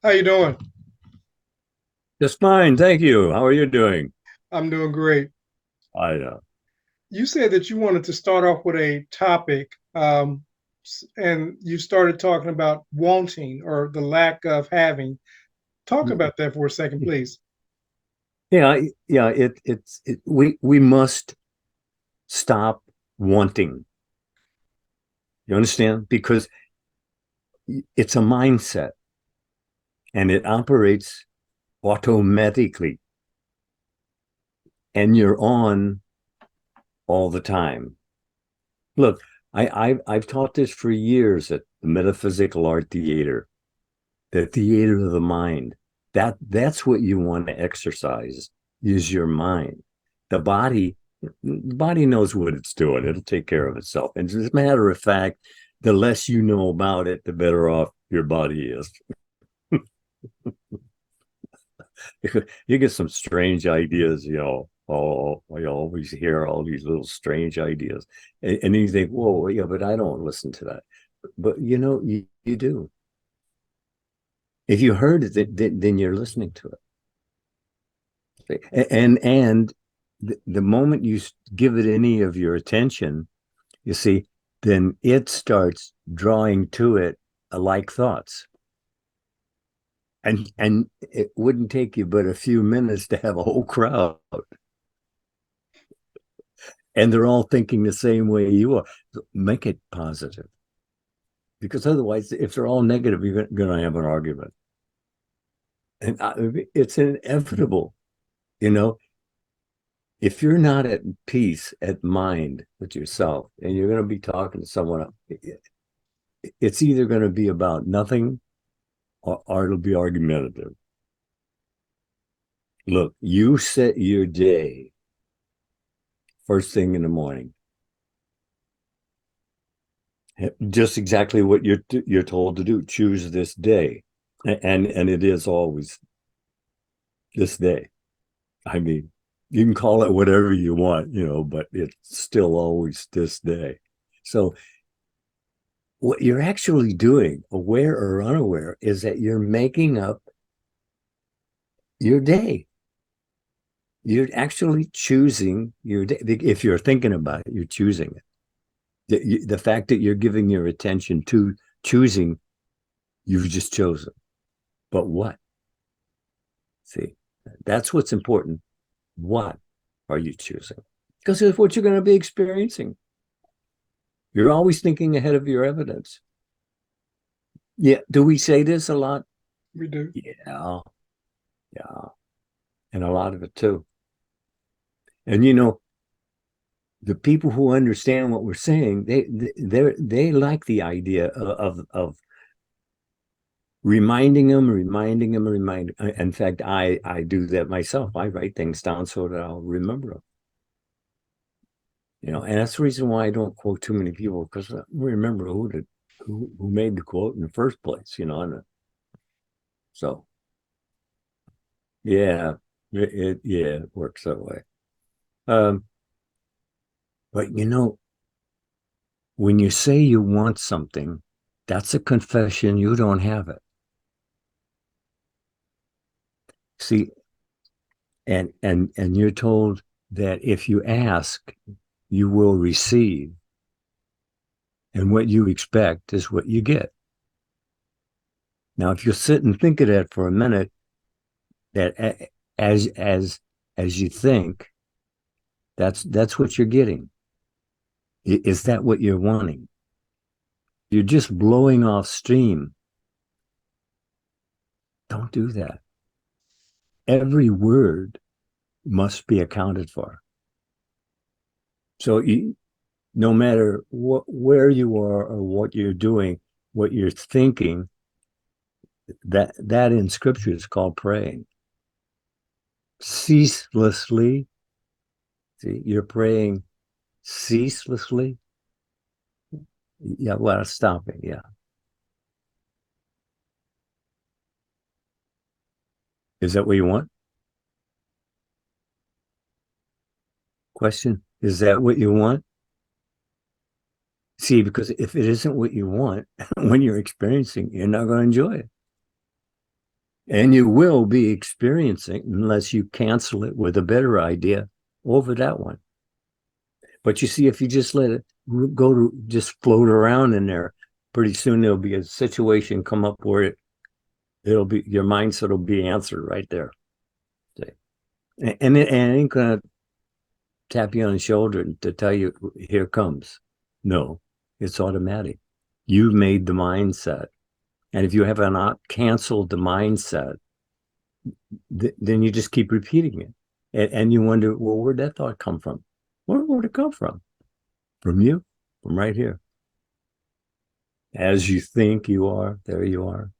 How you doing? Just fine, thank you. How are you doing? I'm doing great. I You said that you wanted to start off with a topic, and you started talking about wanting or the lack of having. Talk about that for a second, please. yeah. We must stop wanting. You understand? Because it's a mindset and it operates automatically, and you're on all the time. Look, I've taught this for years at the Metaphysical Art Theater, the theater of the mind. That's what you want to exercise is your mind. The body knows what it's doing. It'll take care of itself. And as a matter of fact, the less you know about it, the better off your body is. You get some strange ideas, Oh, I always hear all these little strange ideas. And you think, whoa, yeah, but I don't listen to that. But you do. If you heard it, then you're listening to it. And the moment you give it any of your attention, you see, then it starts drawing to it like thoughts. And it wouldn't take you but a few minutes to have a whole crowd, and they're all thinking the same way you are. So make it positive, because otherwise, if they're all negative, you're going to have an argument, and it's inevitable. You know, if you're not at peace, at mind with yourself, and you're going to be talking to someone else, it's either going to be about nothing, or it'll be argumentative. Look, you set your day first thing in the morning, just exactly what you're told to do. Choose this day, and it is always this day. I mean, you can call it whatever you want, but it's still always this day. So what you're actually doing, aware or unaware, is that you're making up your day. You're actually choosing your day. If you're thinking about it, you're choosing it. The fact that you're giving your attention to choosing, you've just chosen. But what? See, that's what's important. What are you choosing? Because it's what you're going to be experiencing. You're always thinking ahead of your evidence. Yeah. Do we say this a lot? We do. Yeah. Yeah. And a lot of it too. And the people who understand what we're saying, they like the idea of reminding them. In fact, I do that myself. I write things down so that I'll remember them. And that's the reason why I don't quote too many people, because I remember who made the quote in the first place. And so yeah, it works that way. Um, but when you say you want something, that's a confession you don't have it. See, and you're told that if you ask, you will receive, and what you expect is what you get. Now, if you sit and think of that for a minute, that as you think, that's what you're getting. Is that what you're wanting? You're just blowing off steam. Don't do that. Every word must be accounted for. So no matter where you are or what you're doing, what you're thinking, that in scripture is called praying. Ceaselessly. See, you're praying ceaselessly. Yeah, well, stop it. Yeah. Is that what you want? Question. Is that what you want? See, because if it isn't what you want, when you're experiencing, you're not going to enjoy it. And you will be experiencing unless you cancel it with a better idea over that one. But you see, if you just let it go to just float around in there, pretty soon there'll be a situation come up where it'll be your mindset will be answered right there. And it ain't gonna tap you on the shoulder to tell you here comes. No, it's automatic. You've made the mindset. And if you have not canceled the mindset, then you just keep repeating it. And you wonder, well, where'd that thought come from? Where'd it come from? From you, from right here. As you think you are, there you are.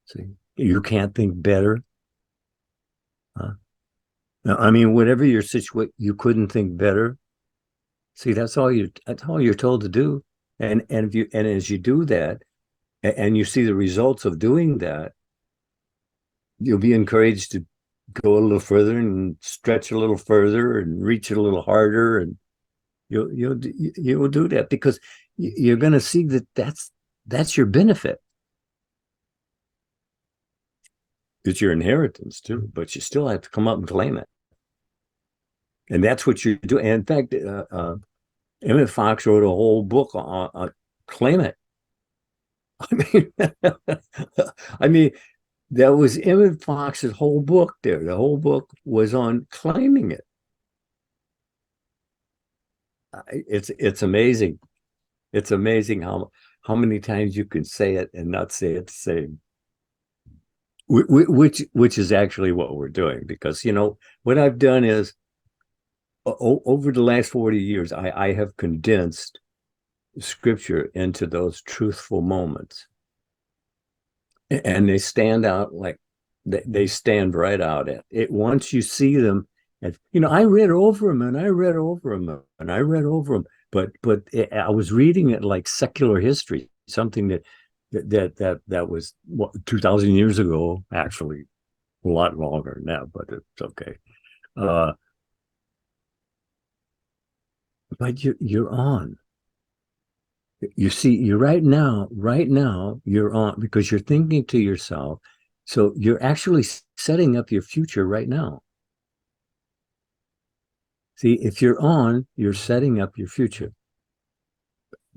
See, you can't think better. Huh? Now, I mean, whatever your situation, you couldn't think better. See, that's all you're told to do. And as you do that, and you see the results of doing that, you'll be encouraged to go a little further and stretch a little further and reach it a little harder, and you'll do that because you're going to see that that's your benefit. It's your inheritance too, but you still have to come up and claim it. And that's what you're doing. And in fact, Emmett Fox wrote a whole book on claim it. I mean, that was Emmett Fox's whole book there. The whole book was on claiming it. It's amazing. It's amazing how many times you can say it and not say it the same. Which is actually what we're doing, because what I've done is over the last 40 years, I have condensed scripture into those truthful moments, and they stand out like they stand right out at it. Once you see them, and I read over them and I read over them and I read over them, but I was reading it like secular history, something that was 2,000 years ago, actually a lot longer now, but it's okay. But you're on. You see, you're right now, you're on because you're thinking to yourself. So you're actually setting up your future right now. See, if you're on, you're setting up your future.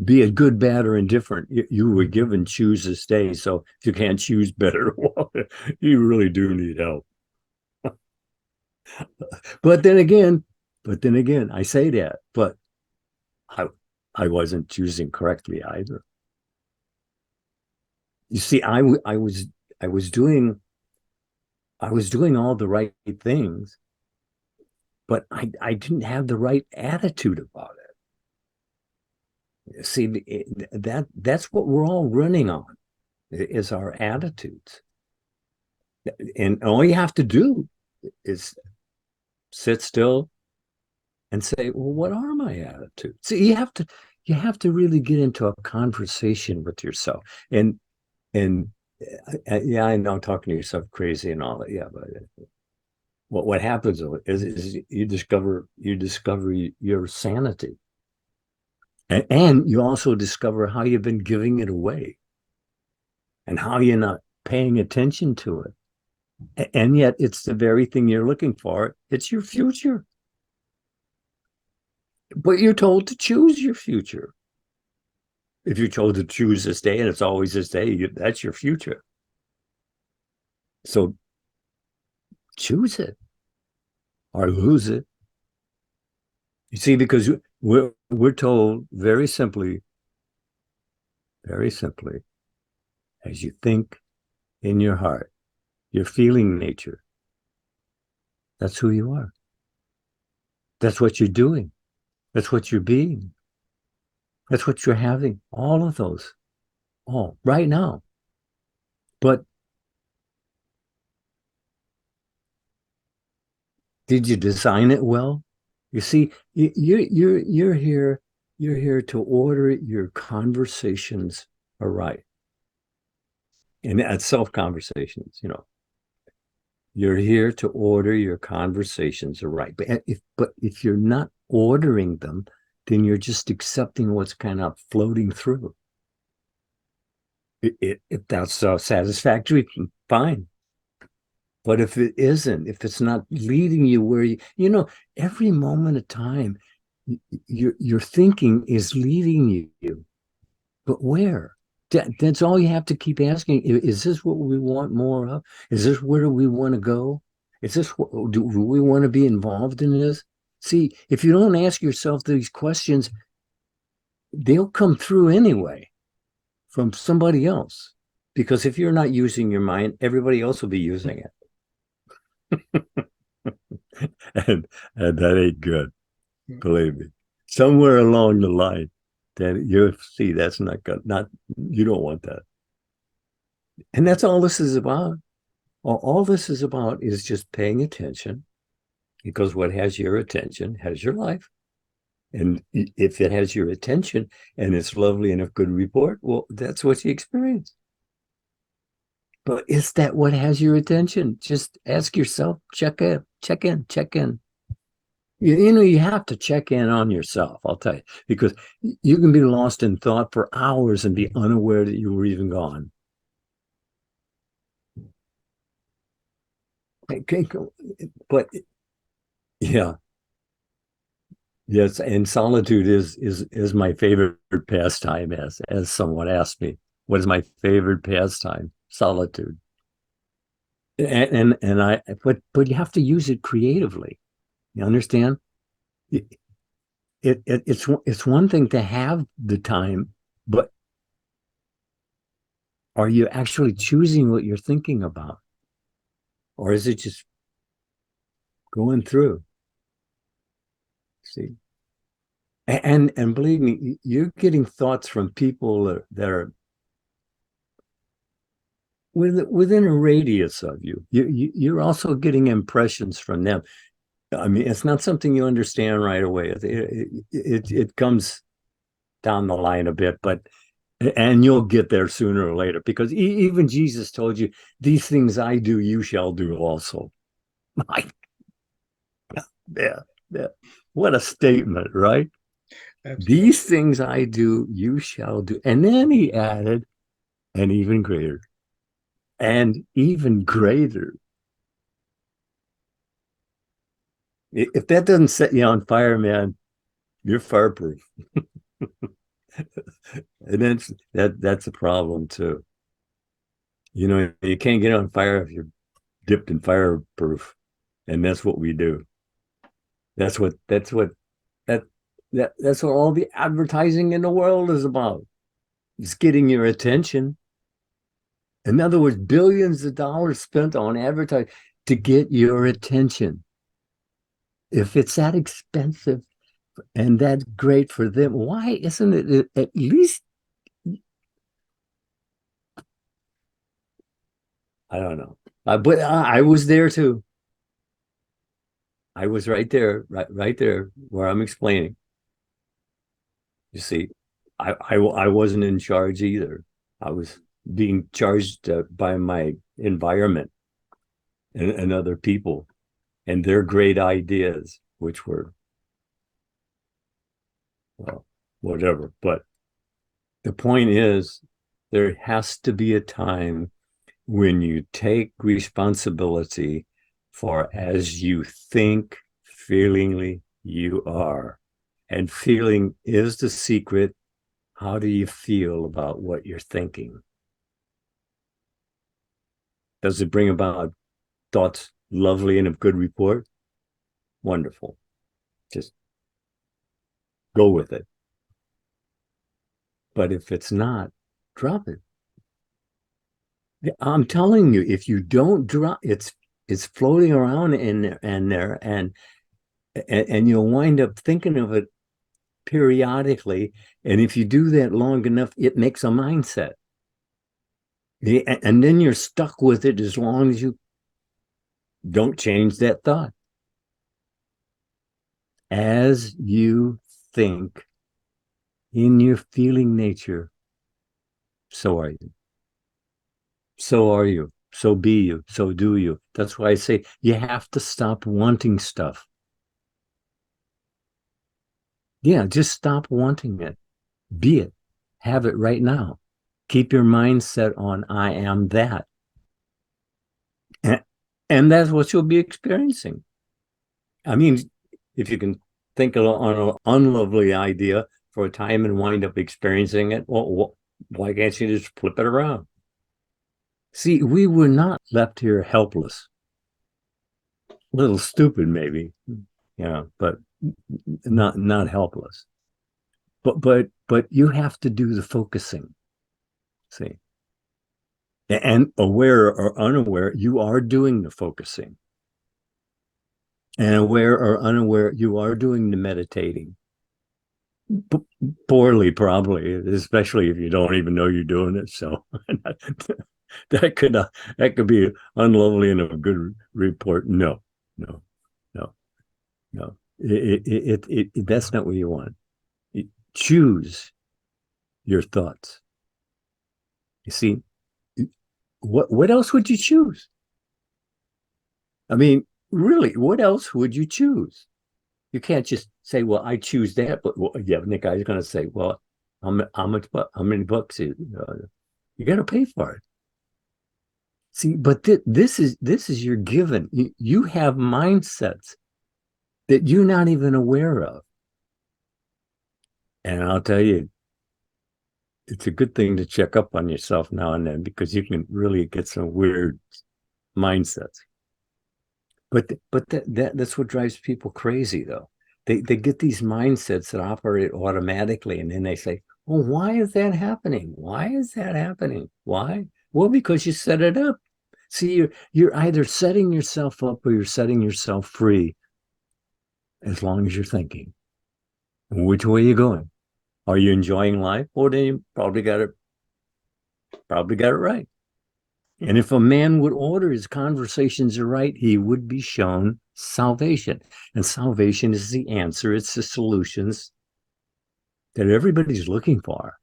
Be it good, bad, or indifferent. You were given choose this day. So if you can't choose better, well, you really do need help. But then again, I say that, but I wasn't choosing correctly either. You see, I was doing all the right things, but I didn't have the right attitude about it. See, that's what we're all running on, is our attitudes. And all you have to do is sit still and say, well, what are my attitudes? See, you have to really get into a conversation with yourself. And yeah, I know talking to yourself crazy and all that. Yeah, but what happens is you discover your sanity, and you also discover how you've been giving it away, and how you're not paying attention to it, and yet it's the very thing you're looking for. It's your future, but you're told to choose your future. If you're told to choose this day, and it's always this day, that's your future. So choose it or lose it. You see, because we're told very simply, as you think in your heart, your feeling nature, that's who you are. That's what you're doing. That's what you're being. That's what you're having. All of those. All right now. But did you design it well? You see, you're here to order your conversations aright. And that's self-conversations, You're here to order your conversations aright. But if you're not ordering them, then you're just accepting what's kind of floating through. If that's satisfactory, fine. But if it isn't, if it's not leading you where every moment of time, your thinking is leading you. But where? That's all you have to keep asking. Is this what we want more of? Is this where we want to go? Is this do we want to be involved in this? See, if you don't ask yourself these questions, they'll come through anyway from somebody else. Because if you're not using your mind, everybody else will be using it. and that ain't good, believe me. Somewhere along the line, that you see that's not good. Not you don't want that. And that's all this is about. All this is about is just paying attention, because what has your attention has your life. And if it has your attention and it's lovely and a good report, well, that's what you experience. But is that what has your attention? Just ask yourself, check in. You have to check in on yourself, I'll tell you, because you can be lost in thought for hours and be unaware that you were even gone. Okay, but yeah, yes, and solitude is my favorite pastime. As someone asked me, what is my favorite pastime? Solitude. And I, but you have to use it creatively. You understand? It's one thing to have the time, but are you actually choosing what you're thinking about? Or is it just going through? See? And believe me, you're getting thoughts from people that are within a radius of you. You're also getting impressions from them. I mean, it's not something you understand right away. It comes down the line a bit, and you'll get there sooner or later, because even Jesus told you, these things I do, you shall do also. Yeah, yeah. What a statement, right? Absolutely. These things I do, you shall do. And then he added, and even greater, and even greater. If that doesn't set you on fire, man, you're fireproof. And that's a problem too. You can't get on fire if you're dipped in fireproof. And that's what we do. That that's what all the advertising in the world is about. It's getting your attention. In other words, billions of dollars spent on advertising to get your attention. If it's that expensive and that's great for them, why isn't it at least? I don't know. But I was there too. I was right there, right there where I'm explaining. You see, I wasn't in charge either. I was being charged by my environment and other people and their great ideas, which were, well, whatever. But the point is, there has to be a time when you take responsibility for as you think, feelingly, you are. And feeling is the secret. How do you feel about what you're thinking? Does it bring about thoughts lovely and of good report? Wonderful. Just go with it. But if it's not, drop it. I'm telling you, if you don't drop, it's floating around in there and you'll wind up thinking of it periodically. And if you do that long enough, it makes a mindset. And then you're stuck with it as long as you don't change that thought. As you think in your feeling nature, so are you. So are you. So be you. So do you. That's why I say you have to stop wanting stuff. Yeah, just stop wanting it. Be it. Have it right now. Keep your mind set on I am that. And that's what you'll be experiencing. I mean, if you can think on an unlovely idea for a time and wind up experiencing it, well, why can't you just flip it around? See, we were not left here helpless, a little stupid maybe, but not helpless. But you have to do the focusing. See, and aware or unaware, you are doing the focusing. And aware or unaware, you are doing the meditating. Poorly, probably, especially if you don't even know you're doing it. So that could be unlovely and a good report. No, no, no, no. That's not what you want. Choose your thoughts. You see, what else would you choose? I mean, really, what else would you choose? You can't just say, "Well, I choose that." But the guy's going to say, "Well, how many bucks? You got to pay for it." See, but this is your given. You have mindsets that you're not even aware of, and I'll tell you, it's a good thing to check up on yourself now and then because you can really get some weird mindsets. But that's what drives people crazy, though. They get these mindsets that operate automatically, and then they say, "Well, why is that happening? Why is that happening? Why?" Well, because you set it up. See, you're either setting yourself up or you're setting yourself free, as long as you're thinking. Which way are you going? Are you enjoying life? Well, then you probably got it right. And if a man would order his conversations aright, he would be shown salvation. And salvation is the answer. It's the solutions that everybody's looking for.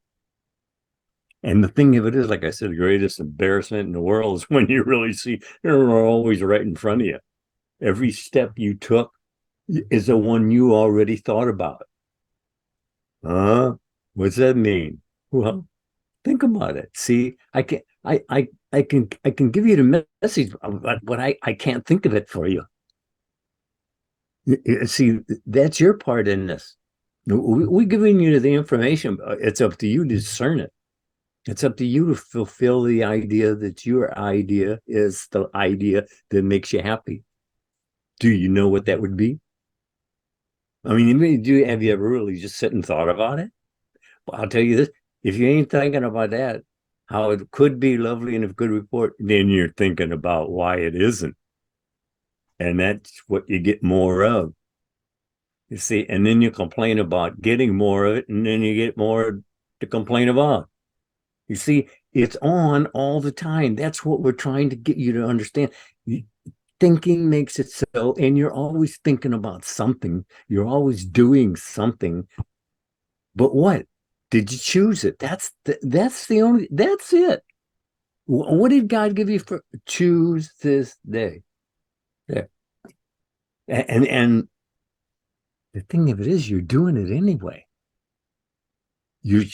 And the thing of it is, like I said, the greatest embarrassment in the world is when you really see they're always right in front of you. Every step you took is the one you already thought about. What's that mean? Well, think about it. See, I can give you the message, but I can't think of it for you. See, that's your part in this. We're giving you the information. It's up to you to discern it. It's up to you to fulfill the idea that your idea is the idea that makes you happy. Do you know what that would be? I mean, have you ever really just sit and thought about it? Well, I'll tell you this, if you ain't thinking about that, how it could be lovely and a good report, then you're thinking about why it isn't. And that's what you get more of. You see, and then you complain about getting more of it, and then you get more to complain about. You see, it's on all the time. That's what we're trying to get you to understand. Thinking makes it so, and you're always thinking about something. You're always doing something. But what? Did you choose it? That's it. What did God give you for choose this day? There. And the thing of it is, you're doing it anyway. You're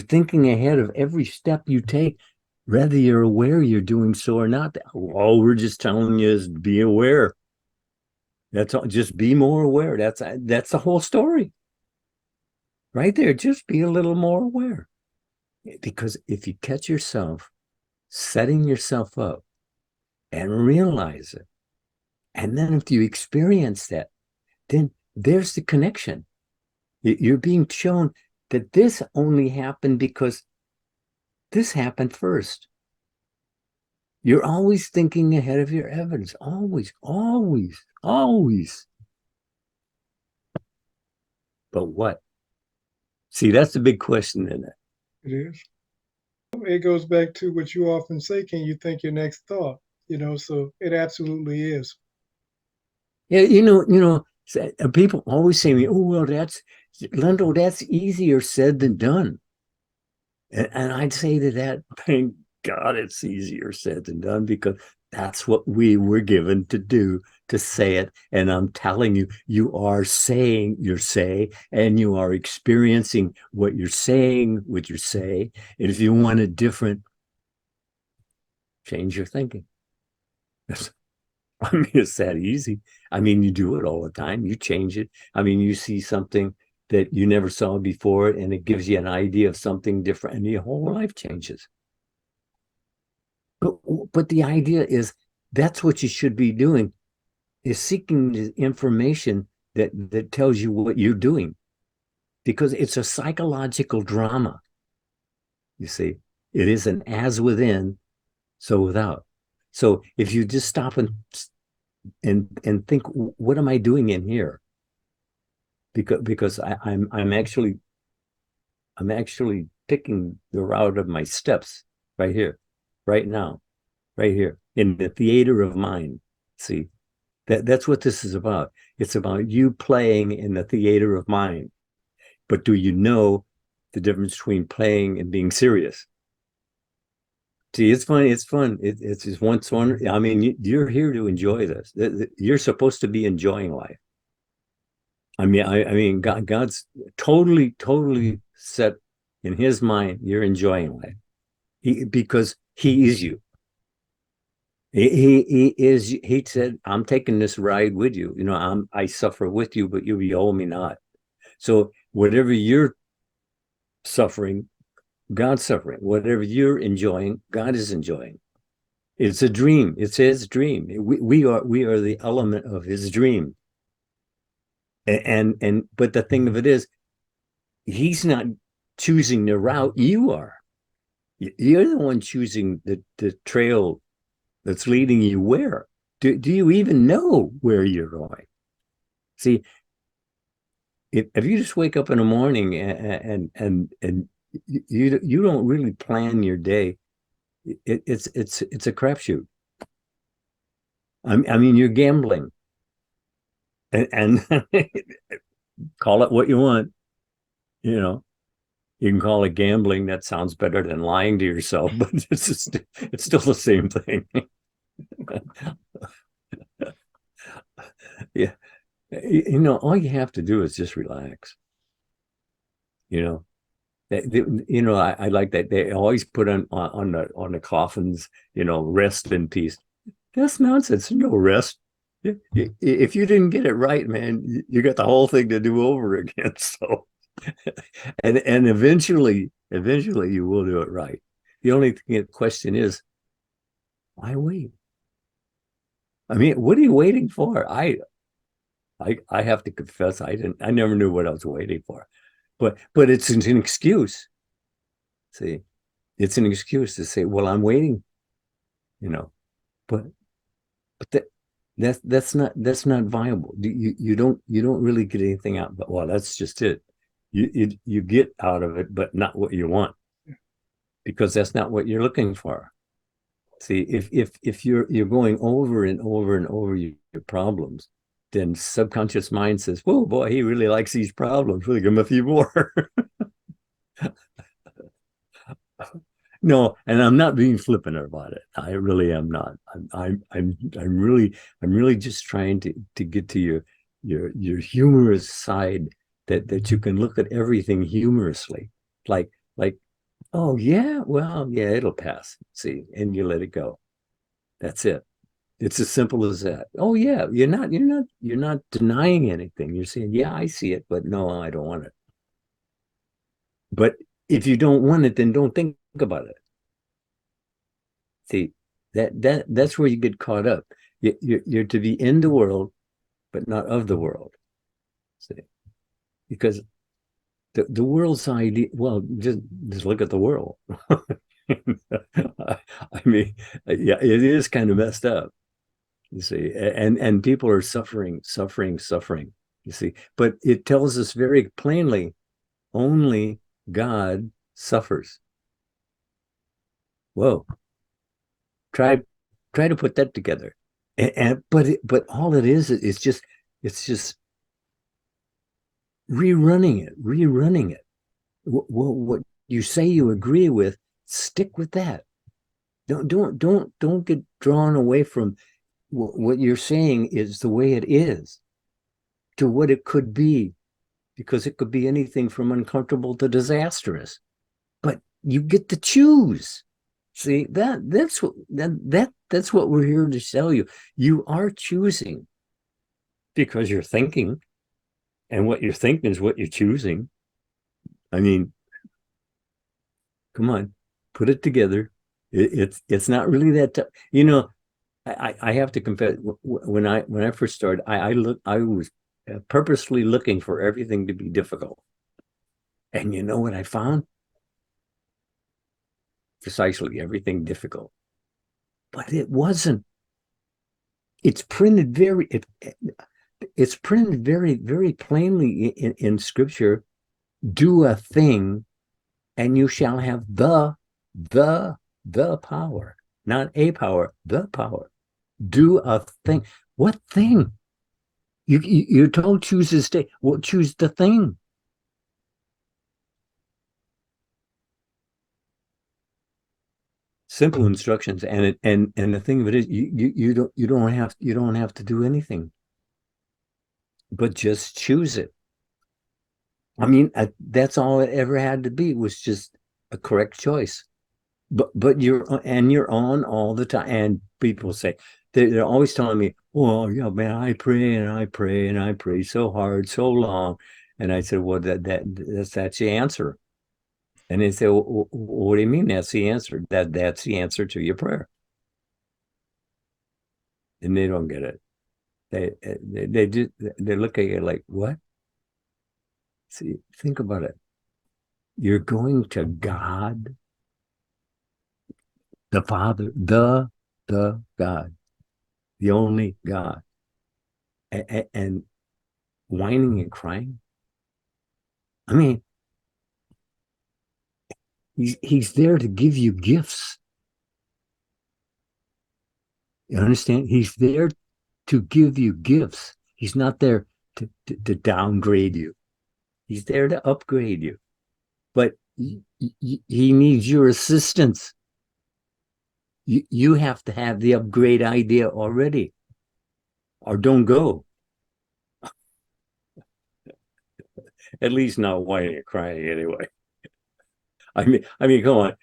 thinking ahead of every step you take, whether you're aware you're doing so or not. All we're just telling you is be aware. That's all. Just be more aware. That's the whole story. Right there. Just be a little more aware. Because if you catch yourself setting yourself up and realize it, and then if you experience that, then there's the connection. You're being shown that this only happened because this happened first. You're always thinking ahead of your evidence. Always, always, always. But what? See, that's the big question, isn't it? It is. It goes back to what you often say, can you think your next thought? So it absolutely is. Yeah, people always say to me, "Oh, well, Lindell, that's easier said than done." And I'd say to that, thank God it's easier said than done, because that's what we were given to do, to say it. And I'm telling you, you are saying your say, and you are experiencing what you're saying with your say. And if you want it different, change your thinking. I mean, it's that easy. I mean, you do it all the time. You change it. I mean, you see something that you never saw before, and it gives you an idea of something different, and your whole life changes. But the idea is that's what you should be doing, is seeking the information that tells you what you're doing, because it's a psychological drama. You see, it is an as within, so without. So if you just stop and think, what am I doing in here? Because I'm actually picking the route of my steps right here, right now, right here in the theater of mind. See, that's what this is about. It's about you playing in the theater of mind. But do you know the difference between playing and being serious? See, it's fun. It's fun. It's just once one. I mean, you're here to enjoy this. You're supposed to be enjoying life. I mean, God's totally set in His mind. You're enjoying life because He is you. He is. He said, "I'm taking this ride with you. You know, I suffer with you, but you behold me not." So whatever you're suffering, God's suffering. Whatever you're enjoying, God is enjoying. It's a dream. It's His dream. We are the element of His dream. But the thing of it is, He's not choosing the route. You are. You're the one choosing the trail that's leading you where. Do you even know where you're going? See, if you just wake up in the morning and you don't really plan your day, it's a crapshoot. I mean, you're gambling, and call it what you want. You know, you can call it gambling. That sounds better than lying to yourself, but it's still the same thing. Yeah, you know, all you have to do is just relax. You know, you know, I like that they always put on the coffins, you know, rest in peace. That's nonsense. No rest. If you didn't get it right, man, you got the whole thing to do over again. So, and eventually you will do it right. The only question is, why wait? I mean, what are you waiting for? I have to confess, I never knew what I was waiting for, but it's an excuse. See, it's an excuse to say, well, I'm waiting, you know, but that's not viable. You don't really get anything out. But well, that's just it. You get out of it, but not what you want, because that's not what you're looking for. See, if you're going over and over and over your problems, then subconscious mind says, "Whoa, boy, he really likes these problems. We'll give him a few more." No, and I'm not being flippant about it. I really am not. I'm really just trying to get to your humorous side, that you can look at everything humorously, like, oh yeah, well yeah, it'll pass. See, and you let it go. That's it. It's as simple as that. Oh yeah, you're not denying anything. You're saying, yeah, I see it, but no, I don't want it. But if you don't want it, then don't think about it. See, that's where you get caught up. You're to be in the world, but not of the world. See, because the world's idea. Well, just look at the world. I mean, yeah, it is kind of messed up. You see, and people are suffering. You see, but it tells us very plainly, only God suffers. Whoa. Try to put that together. But all it is just, it's just rerunning it. What you say you agree with, stick with that. Don't get drawn away from what you're saying is the way it is to what it could be, because it could be anything from uncomfortable to disastrous. But you get to choose. See, that's what That's what we're here to tell you. You are choosing because you're thinking, and what you're thinking is what you're choosing. I mean, come on, put it together. It's not really that tough. I have to confess, when I first started, I was purposely looking for everything to be difficult. And you know what I found? Precisely everything difficult. But it wasn't. It's printed it's printed very, very plainly in scripture. Do a thing and you shall have the power, not a power, the power. Do a thing. What thing? You're told choose this day. Well, choose the thing. Simple instructions, and the thing of it is, you don't have to do anything, but just choose it. I mean, that's all it ever had to be, was just a correct choice. But you're on all the time, and people say they're always telling me, "Oh, yeah, man, I pray and I pray and I pray so hard, so long," and I said, "Well, that's the answer." And they say, well, "What do you mean that's the answer?" That's the answer to your prayer, and they don't get it. They look at you like, "What?" See, think about it. You're going to God, the Father, the God, the only God, and whining and crying. I mean, he's there to give you gifts. You understand? He's there to give you gifts. He's not there to downgrade you. He's there to upgrade you. But he needs your assistance. You have to have the upgrade idea already, or don't go. At least not whining and crying anyway. I mean, come on.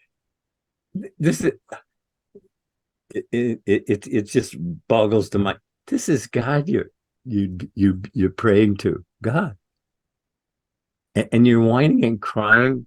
This is it just boggles the mind. This is God you're praying to, God, and you're whining and crying